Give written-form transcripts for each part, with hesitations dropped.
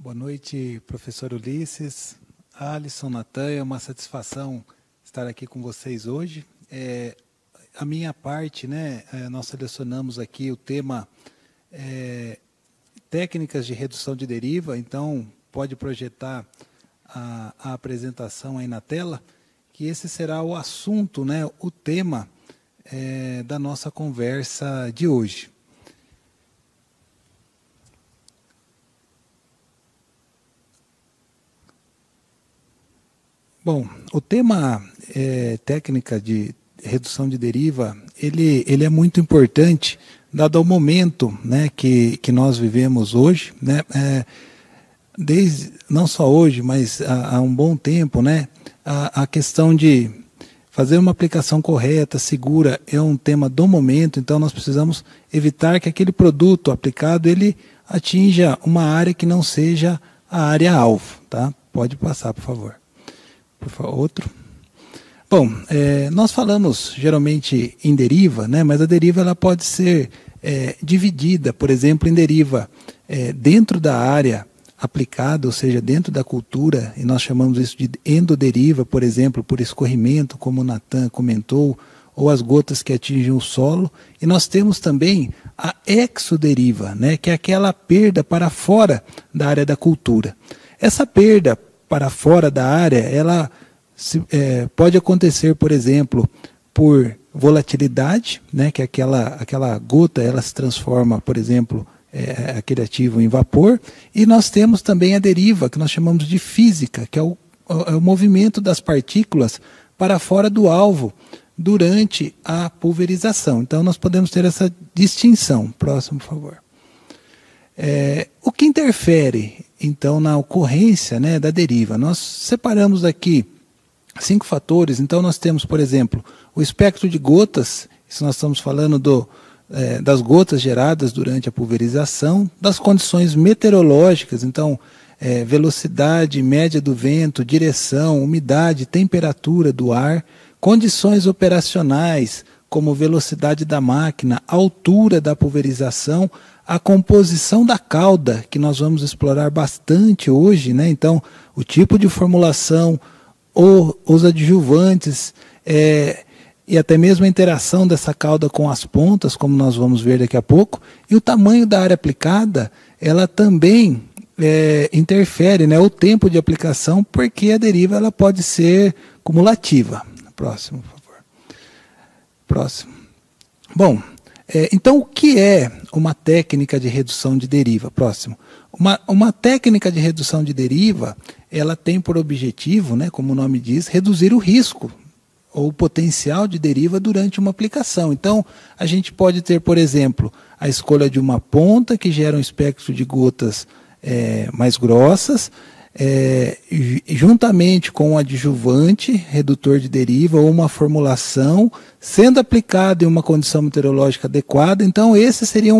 Boa noite, professor Ulisses, Alisson, Natan, é uma satisfação estar aqui com vocês hoje. A minha parte, nós selecionamos aqui o tema técnicas de redução de deriva, então pode projetar a apresentação aí na tela, que esse será o assunto, o tema da nossa conversa de hoje. Bom, o tema técnica de redução de deriva, ele é muito importante, dado ao momento que nós vivemos hoje, desde, não só hoje, mas há um bom tempo, a questão de fazer uma aplicação correta, segura, é um tema do momento, então nós precisamos evitar que aquele produto aplicado, ele atinja uma área que não seja a área-alvo, tá? Pode passar, por favor. Outro. Bom, nós falamos geralmente em deriva, mas a deriva ela pode ser dividida, por exemplo, em deriva dentro da área aplicada, ou seja, dentro da cultura, e nós chamamos isso de endoderiva, por exemplo, por escorrimento, como o Natan comentou, ou as gotas que atingem o solo, e nós temos também a exoderiva, que é aquela perda para fora da área da cultura. Essa perda para fora da área, ela pode acontecer, por exemplo, por volatilidade, que aquela gota ela se transforma, por exemplo, aquele ativo em vapor, e nós temos também a deriva, que nós chamamos de física, que é o movimento das partículas para fora do alvo durante a pulverização. Então, nós podemos ter essa distinção. Próximo, por favor. O que interfere, então, na ocorrência da deriva? Nós separamos aqui 5 fatores. Então, nós temos, por exemplo, o espectro de gotas, isso nós estamos falando das gotas geradas durante a pulverização, das condições meteorológicas, então, velocidade média do vento, direção, umidade, temperatura do ar, condições operacionais, como velocidade da máquina, altura da pulverização, a composição da cauda, que nós vamos explorar bastante hoje, então o tipo de formulação, os adjuvantes, e até mesmo a interação dessa cauda com as pontas, como nós vamos ver daqui a pouco, e o tamanho da área aplicada, ela também interfere, o tempo de aplicação, porque a deriva ela pode ser cumulativa. Próximo, por favor. Próximo. Bom, então o que é uma técnica de redução de deriva? Próximo. Uma técnica de redução de deriva, ela tem por objetivo, como o nome diz, reduzir o risco ou o potencial de deriva durante uma aplicação. Então, a gente pode ter, por exemplo, a escolha de uma ponta que gera um espectro de gotas mais grossas, juntamente com um adjuvante, redutor de deriva, ou uma formulação, sendo aplicado em uma condição meteorológica adequada. Então, esse seria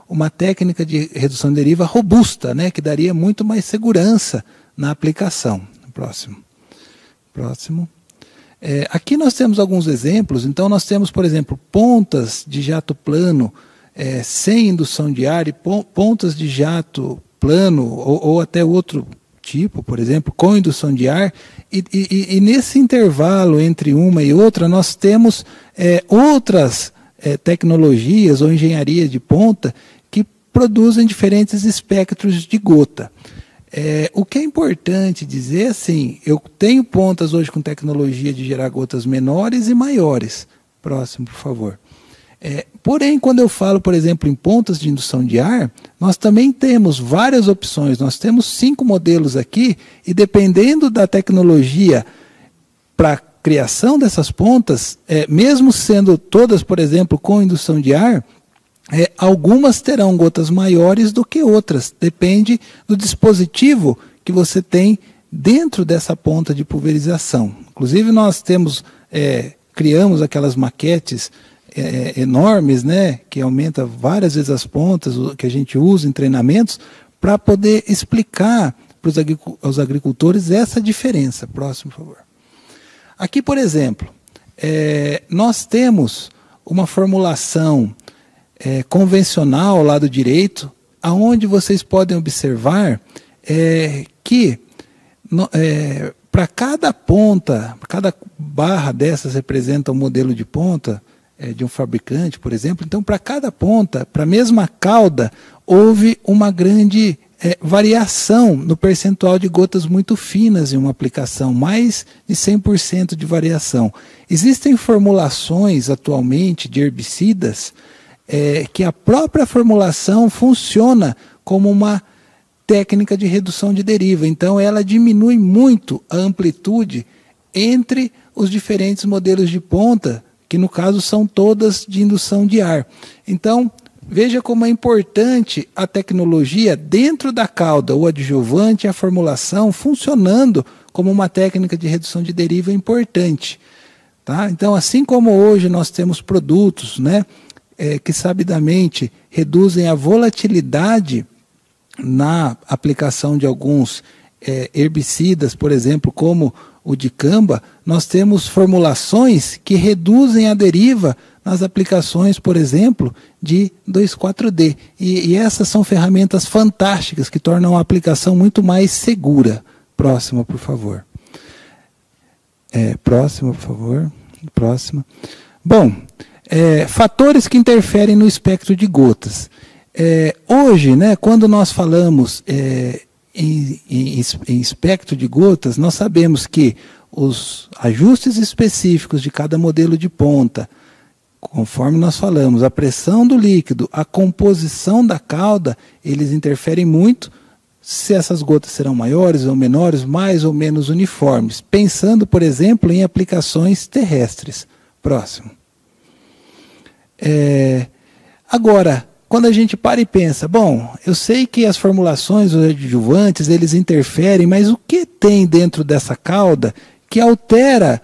uma técnica de redução de deriva robusta, que daria muito mais segurança na aplicação. Próximo. Aqui nós temos alguns exemplos. Então, nós temos, por exemplo, pontas de jato plano sem indução de ar e pontas de jato plano ou até outro tipo, por exemplo, com indução de ar, e nesse intervalo entre uma e outra, nós temos outras tecnologias ou engenharia de ponta que produzem diferentes espectros de gota. O que é importante dizer, assim, eu tenho pontas hoje com tecnologia de gerar gotas menores e maiores. Próximo, por favor. Porém, quando eu falo, por exemplo, em pontas de indução de ar, nós também temos várias opções. Nós temos 5 modelos aqui, e dependendo da tecnologia para a criação dessas pontas, mesmo sendo todas, por exemplo, com indução de ar, algumas terão gotas maiores do que outras. Depende do dispositivo que você tem dentro dessa ponta de pulverização. Inclusive, nós criamos aquelas maquetes enormes, que aumenta várias vezes as pontas, que a gente usa em treinamentos, para poder explicar para os agricultores essa diferença. Próximo, por favor. Aqui, por exemplo, nós temos uma formulação convencional ao lado direito, aonde vocês podem observar que para cada ponta, cada barra dessas representa um modelo de ponta de um fabricante, por exemplo. Então, para cada ponta, para a mesma cauda, houve uma grande variação no percentual de gotas muito finas em uma aplicação, mais de 100% de variação. Existem formulações atualmente de herbicidas que a própria formulação funciona como uma técnica de redução de deriva. Então, ela diminui muito a amplitude entre os diferentes modelos de ponta, que no caso são todas de indução de ar. Então, veja como é importante a tecnologia dentro da cauda, o adjuvante, a formulação, funcionando como uma técnica de redução de deriva importante. Tá? Então, assim como hoje nós temos produtos, né, que sabidamente reduzem a volatilidade na aplicação de alguns herbicidas, por exemplo, como o dicamba, nós temos formulações que reduzem a deriva nas aplicações, por exemplo, de 2,4-D. E essas são ferramentas fantásticas que tornam a aplicação muito mais segura. Próxima, por favor. Próxima, por favor. Próxima. Bom, fatores que interferem no espectro de gotas. Hoje, né, quando nós falamos em espectro de gotas, nós sabemos que os ajustes específicos de cada modelo de ponta, conforme nós falamos, a pressão do líquido, a composição da cauda, eles interferem muito se essas gotas serão maiores ou menores, mais ou menos uniformes, pensando, por exemplo, em aplicações terrestres. Próximo. Agora, quando a gente para e pensa, bom, eu sei que as formulações, os adjuvantes, eles interferem, mas o que tem dentro dessa cauda que altera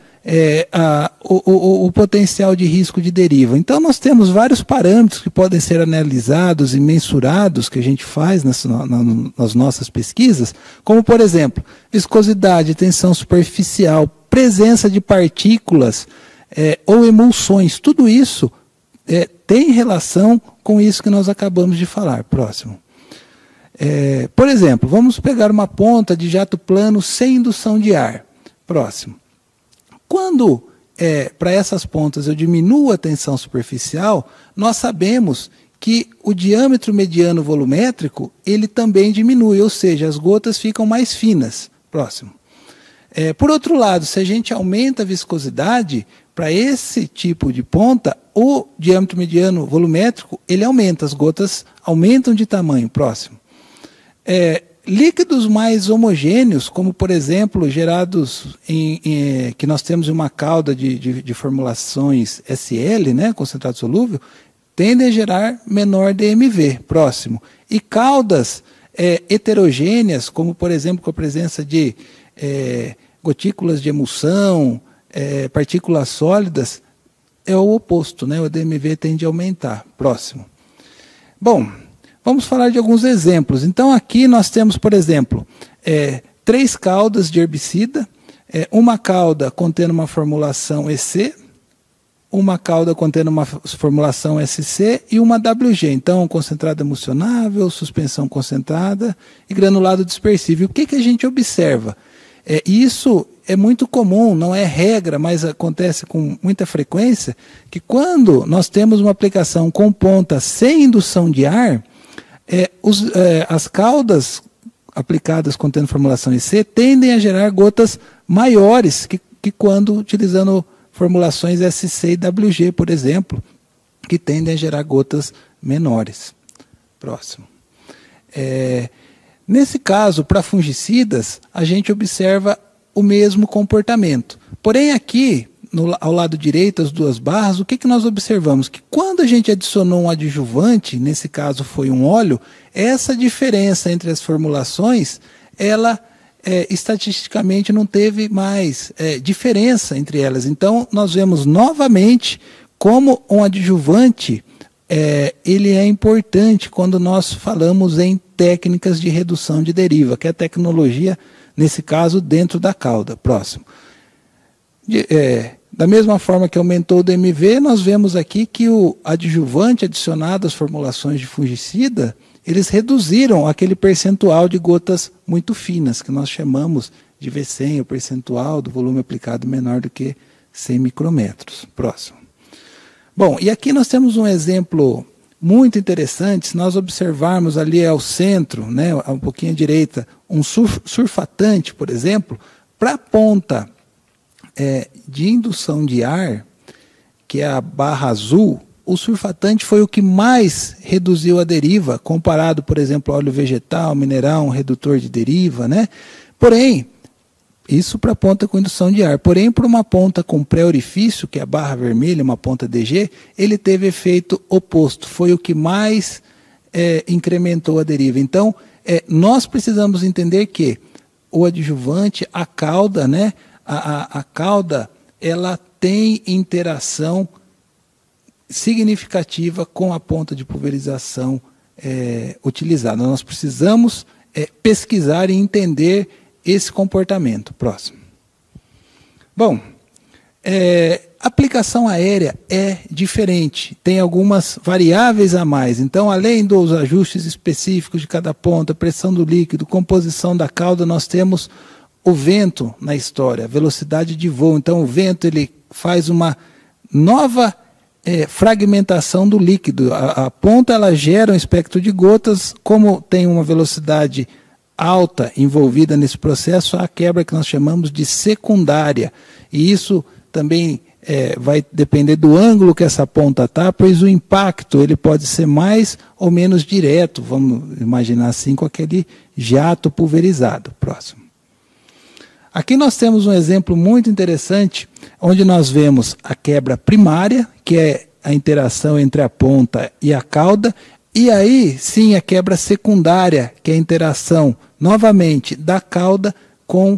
o potencial de risco de deriva? Então, nós temos vários parâmetros que podem ser analisados e mensurados, que a gente faz nas nossas pesquisas, como, por exemplo, viscosidade, tensão superficial, presença de partículas ou emulsões. Tudo isso tem relação com isso que nós acabamos de falar. Próximo. Por exemplo, vamos pegar uma ponta de jato plano sem indução de ar. Próximo. Quando, para essas pontas, eu diminuo a tensão superficial, nós sabemos que o diâmetro mediano volumétrico, ele também diminui, ou seja, as gotas ficam mais finas. Próximo. Por outro lado, se a gente aumenta a viscosidade, para esse tipo de ponta, o diâmetro mediano volumétrico, ele aumenta, as gotas aumentam de tamanho. Próximo. Líquidos mais homogêneos, como por exemplo, gerados que nós temos em uma cauda de formulações SL, né, concentrado solúvel, tendem a gerar menor DMV. Próximo. E caudas heterogêneas, como por exemplo com a presença de gotículas de emulsão, partículas sólidas, é o oposto, né? O DMV tende a aumentar. Próximo. Bom, vamos falar de alguns exemplos. Então, aqui nós temos, por exemplo, 3 caudas de herbicida, uma cauda contendo uma formulação EC, uma cauda contendo uma formulação SC e uma WG. Então, concentrado emulsionável, suspensão concentrada e granulado dispersível. O que a gente observa? Isso é muito comum, não é regra, mas acontece com muita frequência, que quando nós temos uma aplicação com ponta sem indução de ar, as caudas aplicadas contendo formulação EC tendem a gerar gotas maiores que quando utilizando formulações SC e WG, por exemplo, que tendem a gerar gotas menores. Próximo. Nesse caso, para fungicidas, a gente observa o mesmo comportamento. Porém, aqui, ao lado direito, as 2 barras, o que nós observamos? Que quando a gente adicionou um adjuvante, nesse caso foi um óleo, essa diferença entre as formulações, ela estatisticamente não teve mais diferença entre elas. Então, nós vemos novamente como um adjuvante ele é importante quando nós falamos em técnicas de redução de deriva, que é a tecnologia, nesse caso, dentro da cauda. Próximo. Da mesma forma que aumentou o DMV, nós vemos aqui que o adjuvante adicionado às formulações de fungicida, eles reduziram aquele percentual de gotas muito finas, que nós chamamos de V100, o percentual do volume aplicado menor do que 100 micrômetros. Próximo. Bom, e aqui nós temos um exemplo muito interessante. Se nós observarmos ali ao centro, né, um pouquinho à direita, um surfatante, por exemplo, para a ponta de indução de ar, que é a barra azul, o surfatante foi o que mais reduziu a deriva, comparado, por exemplo, ao óleo vegetal, mineral, um redutor de deriva, né? Porém, isso para a ponta com indução de ar. Porém, para uma ponta com pré-orifício, que é a barra vermelha, uma ponta DG, ele teve efeito oposto, foi o que mais incrementou a deriva. Então, nós precisamos entender que o adjuvante, a cauda, né? A cauda, ela tem interação significativa com a ponta de pulverização utilizada. Nós precisamos pesquisar e entender esse comportamento. Próximo. Bom, aplicação aérea é diferente, tem algumas variáveis a mais. Então, além dos ajustes específicos de cada ponta, pressão do líquido, composição da cauda, nós temos o vento na história, a velocidade de voo. Então, o vento ele faz uma nova fragmentação do líquido. A ponta ela gera um espectro de gotas, como tem uma velocidade alta envolvida nesse processo, há a quebra que nós chamamos de secundária. E isso também vai depender do ângulo que essa ponta está, pois o impacto ele pode ser mais ou menos direto, vamos imaginar assim, com aquele jato pulverizado. Próximo. Aqui nós temos um exemplo muito interessante, onde nós vemos a quebra primária, que é a interação entre a ponta e a cauda, e aí sim a quebra secundária, que é a interação, novamente, da cauda com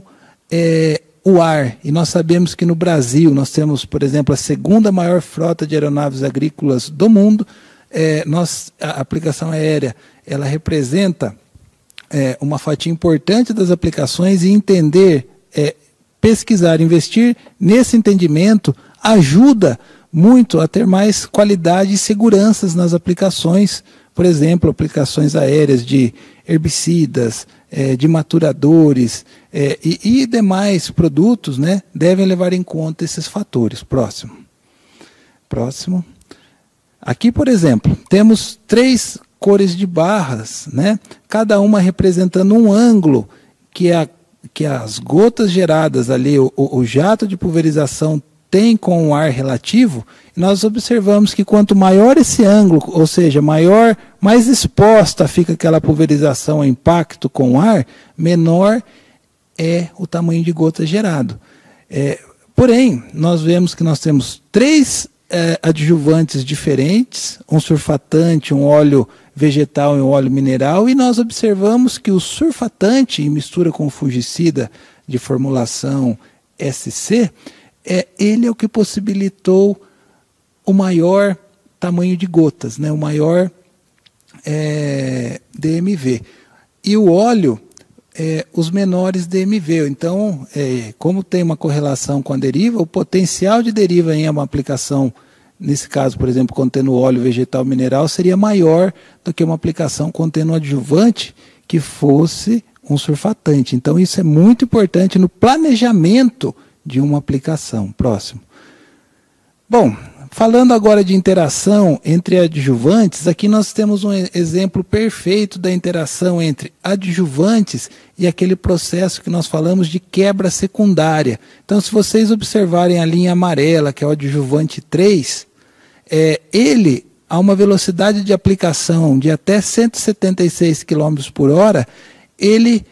o ar. E nós sabemos que no Brasil nós temos, por exemplo, a segunda maior frota de aeronaves agrícolas do mundo. A aplicação aérea ela representa uma fatia importante das aplicações, e entender, pesquisar, investir nesse entendimento ajuda muito a ter mais qualidade e seguranças nas aplicações. Por exemplo, aplicações aéreas de herbicidas, de maturadores e demais produtos, né, devem levar em conta esses fatores. Próximo. Próximo. Aqui, por exemplo, temos 3 cores de barras, né, cada uma representando um ângulo que as gotas geradas ali, o jato de pulverização tem com o ar relativo. E nós observamos que quanto maior esse ângulo, ou seja, mais exposta fica aquela pulverização ao impacto com o ar, menor é o tamanho de gota gerado. Porém, nós vemos que nós temos 3 adjuvantes diferentes, um surfatante, um óleo vegetal e um óleo mineral, e nós observamos que o surfatante, em mistura com o fungicida de formulação SC, ele é o que possibilitou o maior tamanho de gotas, né, o maior DMV. E o óleo, os menores DMV. Então, como tem uma correlação com a deriva, o potencial de deriva em uma aplicação, nesse caso, por exemplo, contendo óleo vegetal mineral, seria maior do que uma aplicação contendo um adjuvante que fosse um surfatante. Então, isso é muito importante no planejamento de uma aplicação. Próximo. Bom, falando agora de interação entre adjuvantes, aqui nós temos um exemplo perfeito da interação entre adjuvantes e aquele processo que nós falamos de quebra secundária. Então, se vocês observarem a linha amarela, que é o adjuvante 3, ele, a uma velocidade de aplicação de até 176 km por hora, ele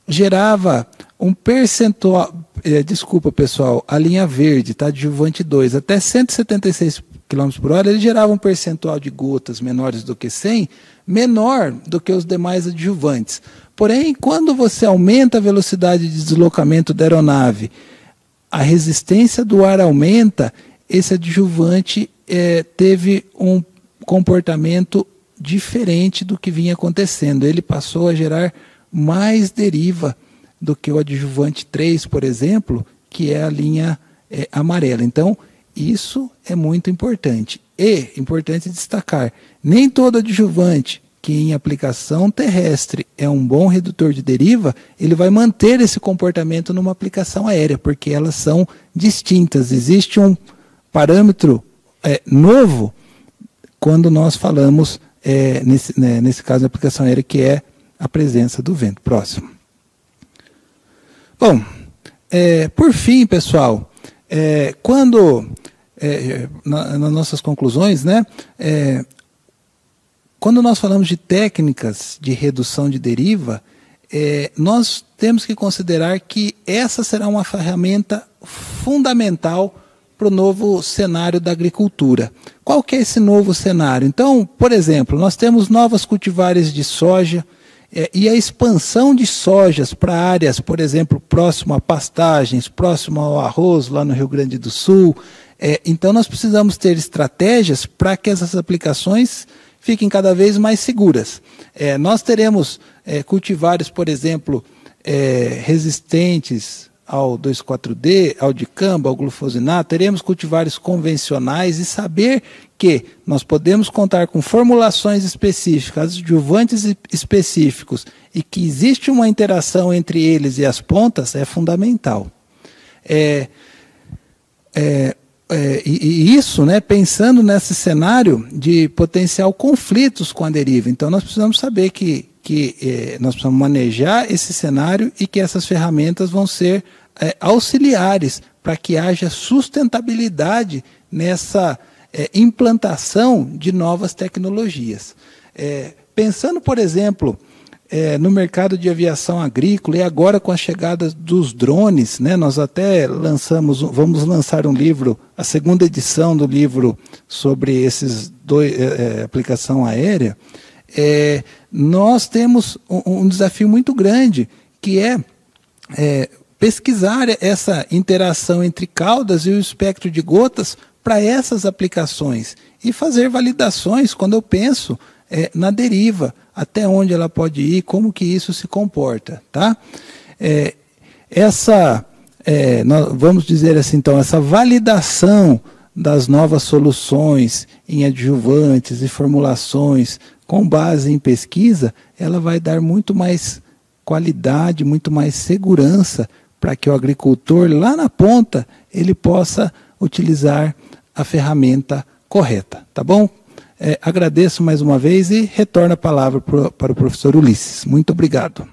gerava um percentual, desculpa pessoal, a linha verde, tá, adjuvante 2, até 176 km por hora, ele gerava um percentual de gotas menores do que 100, menor do que os demais adjuvantes. Porém, quando você aumenta a velocidade de deslocamento da aeronave, a resistência do ar aumenta, esse adjuvante teve um comportamento diferente do que vinha acontecendo. Ele passou a gerar mais deriva do que o adjuvante 3, por exemplo, que é a linha amarela. Então, isso é muito importante. E, importante destacar, nem todo adjuvante que em aplicação terrestre é um bom redutor de deriva, ele vai manter esse comportamento numa aplicação aérea, porque elas são distintas. Existe um parâmetro novo quando nós falamos, nesse caso, da aplicação aérea, que é a presença do vento. Próximo. Bom, por fim, pessoal, nas nossas conclusões, né, quando nós falamos de técnicas de redução de deriva, nós temos que considerar que essa será uma ferramenta fundamental para o novo cenário da agricultura. Qual que é esse novo cenário? Então, por exemplo, nós temos novas cultivares de soja e a expansão de sojas para áreas, por exemplo, próximo a pastagens, próximo ao arroz, lá no Rio Grande do Sul. Então, nós precisamos ter estratégias para que essas aplicações fiquem cada vez mais seguras. Nós teremos cultivares, por exemplo, resistentes ao 2,4-D, ao dicamba, ao glufosinato, teremos cultivares convencionais e saber que nós podemos contar com formulações específicas, adjuvantes específicos e que existe uma interação entre eles e as pontas é fundamental. E isso, né, pensando nesse cenário de potencial conflitos com a deriva. Então, nós precisamos saber que nós precisamos manejar esse cenário e que essas ferramentas vão ser auxiliares para que haja sustentabilidade nessa implantação de novas tecnologias. Pensando, por exemplo, no mercado de aviação agrícola e agora com a chegada dos drones, né, nós até vamos lançar um livro, a segunda edição do livro sobre esses aplicação aérea. Nós temos um desafio muito grande, que é pesquisar essa interação entre caudas e o espectro de gotas para essas aplicações e fazer validações quando eu penso na deriva, até onde ela pode ir, como que isso se comporta. Tá? Vamos dizer assim, então, essa validação das novas soluções em adjuvantes e formulações com base em pesquisa, ela vai dar muito mais qualidade, muito mais segurança para que o agricultor lá na ponta ele possa utilizar a ferramenta correta, tá bom? Agradeço mais uma vez e retorno a palavra para o professor Ulisses. Muito obrigado.